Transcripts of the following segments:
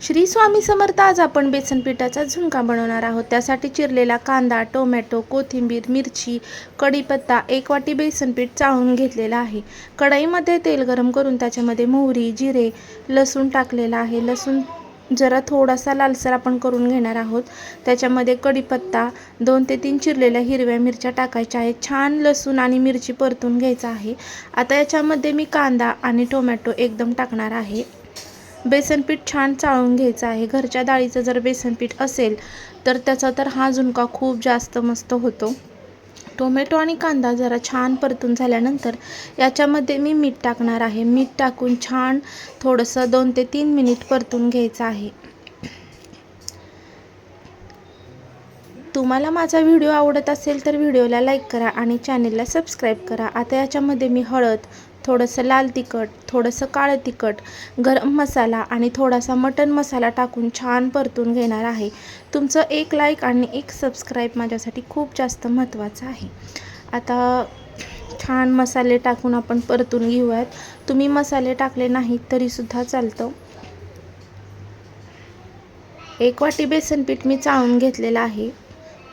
श्री स्वामी समर्थ. आज आपण बेसन पिठाचा झुणका बनवणार आहोत. त्यासाठी चिरलेला कांदा, टोमॅटो, कोथिंबीर, मिरची, कढीपत्ता, 1 वाटी बेसन पीठ चाळून घेतलेला आहे. कढईमध्ये तेल गरम करून त्याच्यामध्ये मोहरी, जिरे, लसूण टाकलेला आहे. लसूण जरा थोडासा लालसर आपण करून घेणार आहोत. त्याच्यामध्ये कढीपत्ता, 2 ते 3 चिरलेल्या हिरव्या मिरच्या टाकायच्या आहेत. छान लसूण आणि मिरची परतून घ्यायचा आहे. आता याच्यामध्ये मी कांदा आणि टोमॅटो एकदम टाकणार आहे. बेसन पीठ छान चाळून घ्यायचं आहे. घरच्या डाळीचं जर बेसन पीठ असेल तर त्याचा तर हा झुणका खूप जास्त मस्त होतो. टोमॅटो आणि कांदा जरा छान परतून झाल्यानंतर याच्यामध्ये मी मीठ टाकणार आहे. मीठ टाकून छान थोडंसं 2 ते 3 मिनिट परतून घ्यायचं आहे. तुम्हाला माझा व्हिडिओ आवडत असेल तर व्हिडिओला लाईक करा आणि चॅनलला सबस्क्राईब करा. आता याच्यामध्ये मी हळद, थोडंसं लाल तिखट, थोडंसं काळं तिखट, गरम मसाला आणि थोडासा मटण मसाला टाकून छान परतून घेणार आहे. तुमचं 1 लाईक आणि 1 सबस्क्राईब माझ्यासाठी खूप जास्त महत्त्वाचं आहे. आता छान मसाले टाकून आपण परतून घेऊयात. तुम्ही मसाले टाकले नाहीत तरीसुद्धा चालतं. 1 वाटी बेसन पीठ मी चाळून घेतलेलं आहे.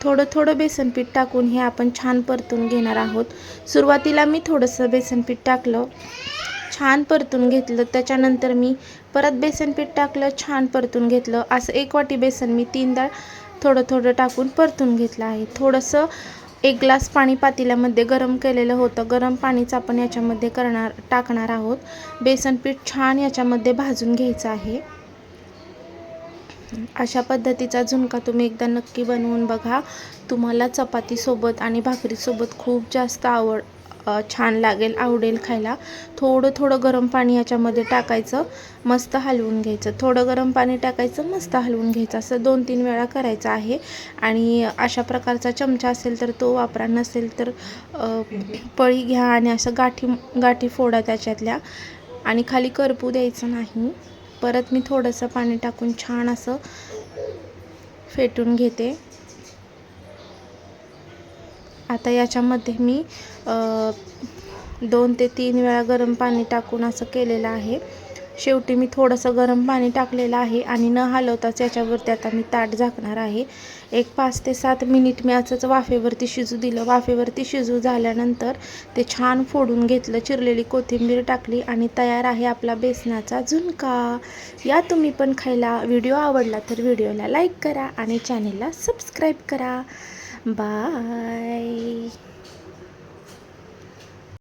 थोडं थोडं बेसन पीठ टाकून हे आपण छान परतून घेणार आहोत. सुरुवातीला मी थोडंसं बेसन पीठ टाकलं, छान परतून घेतलं. त्याच्यानंतर मी परत बेसन पीठ टाकलं, छान परतून घेतलं. असं 1 वाटी बेसन मी 3दा थोडं थोडं टाकून परतून घेतलं आहे. थोडंसं 1 ग्लास पाणी पातेल्यामध्ये गरम केलेलं होतं. गरम पाणीच आपण याच्यामध्ये टाकणार आहोत. बेसन पीठ छान याच्यामध्ये भाजून घ्यायचं आहे. अशा पद्धतीचा झुणका तुम्ही एकदा नक्की बनवून बघा. तुम्हाला चपातीसोबत आणि भाकरीसोबत खूप जास्त छान लागेल, आवडेल खायला. थोडं थोडं गरम पाणी याच्यामध्ये टाकायचं, मस्त हलवून घ्यायचं. थोडं गरम पाणी टाकायचं, मस्त हलवून घ्यायचं. असं 2-3 वेळा करायचं आहे. आणि अशा प्रकारचा चमचा असेल तर तो वापरा, नसेल तर पळी घ्या आणि असं गाठी फोडा त्याच्यातल्या आणि खाली करपू द्यायचं नाही. परत मी थोडंसं पाणी टाकून छान असं फेटून घेते. आता याच्यामध्ये मी 2 ते 3 वेळा गरम पाणी टाकून असं केलेलं आहे. शेवटी मी थोडंसं गरम पाणी टाकलेलं आहे आणि न हलवताच याच्यावरती आता मी ताट झाकणार आहे. 5 ते 7 मिनिट मी असंच वाफेवरती शिजू दिलं. वाफेवरती शिजू झाल्यानंतर ते छान फोडून घेतलं, चिरलेली कोथिंबीर टाकली आणि तयार आहे आपला बेसनाचा झुणका. या तुम्ही पण खायला. व्हिडिओ आवडला तर व्हिडिओला लाईक करा आणि चॅनलला सबस्क्राईब करा. बाय.